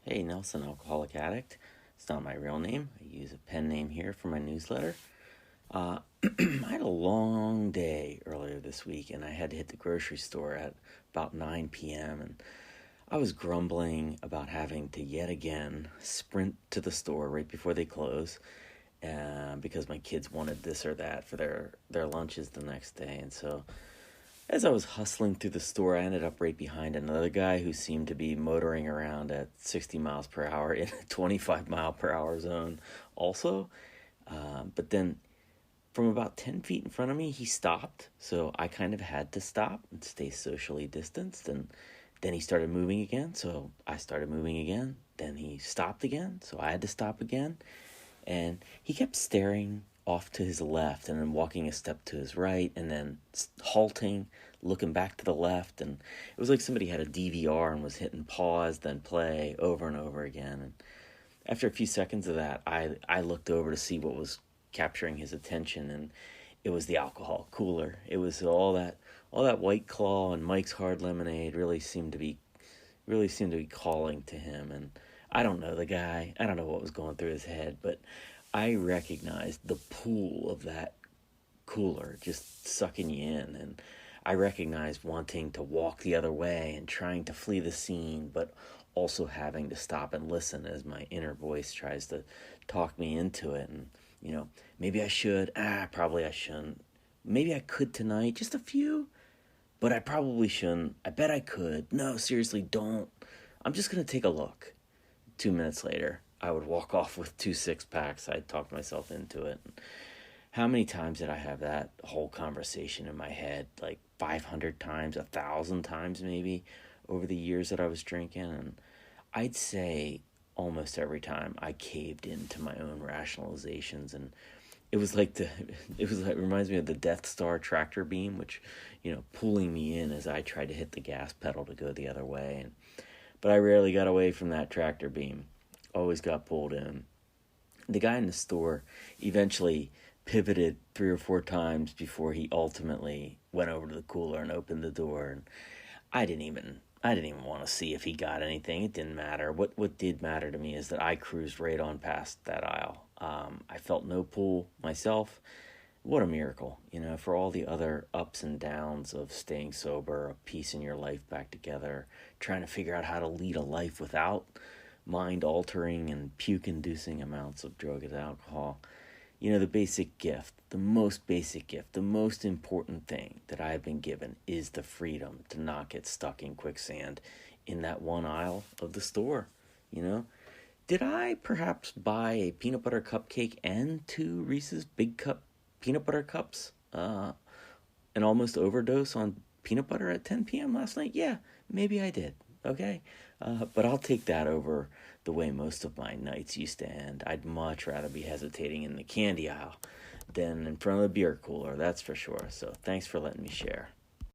Hey, Nelson, alcoholic addict. It's not my real name. I use a pen name here for my newsletter. I had a long day earlier this week, and I had to hit the grocery store at about 9 p.m. And I was grumbling about having to yet again sprint to the store right before they close, because my kids wanted this or that for their lunches the next day. And so as I was hustling through the store, I ended up right behind another guy who seemed to be motoring around at 60 miles per hour in a 25 mile per hour zone also. But then from about 10 feet in front of me, he stopped. So I kind of had to stop and stay socially distanced. And then he started moving again. So I started moving again. Then he stopped again. So I had to stop again. And he kept staring off to his left and then walking a step to his right and then halting, looking back to the left. And it was like somebody had a DVR and was hitting pause, then play over and over again. And after a few seconds of that, I looked over to see what was capturing his attention, and it was the alcohol cooler. It was all that White Claw and Mike's Hard Lemonade really seemed to be calling to him. And I don't know the guy. I don't know what was going through his head, but I recognized the pull of that cooler just sucking you in. And I recognized wanting to walk the other way and trying to flee the scene, but also having to stop and listen as my inner voice tries to talk me into it. And, maybe I should. Probably I shouldn't. Maybe I could tonight, just a few, but I probably shouldn't. I bet I could. No, seriously, don't. I'm just going to take a look. 2 minutes later, I would walk off with 2 6-packs. I'd talk myself into it. How many times did I have that whole conversation in my head? Like 500 times, 1,000 times maybe, over the years that I was drinking. And I'd say almost every time I caved into my own rationalizations. And it reminds me of the Death Star tractor beam, which, pulling me in as I tried to hit the gas pedal to go the other way. But I rarely got away from that tractor beam. Always got pulled in. The guy in the store eventually pivoted 3 or 4 times before he ultimately went over to the cooler and opened the door. And I didn't even want to see if he got anything. It didn't matter. What did matter to me is that I cruised right on past that aisle. I felt no pull myself. What a miracle, for all the other ups and downs of staying sober, of piecing your life back together, trying to figure out how to lead a life without mind-altering and puke-inducing amounts of drug and alcohol. The basic gift, the most basic gift, the most important thing that I have been given is the freedom to not get stuck in quicksand in that one aisle of the store, you know? Did I perhaps buy a peanut butter cupcake and 2 Reese's Big Cup peanut butter cups and almost overdose on peanut butter at 10 p.m. last night? Yeah, maybe I did, okay? But I'll take that over the way most of my nights used to end. I'd much rather be hesitating in the candy aisle than in front of the beer cooler, that's for sure. So thanks for letting me share.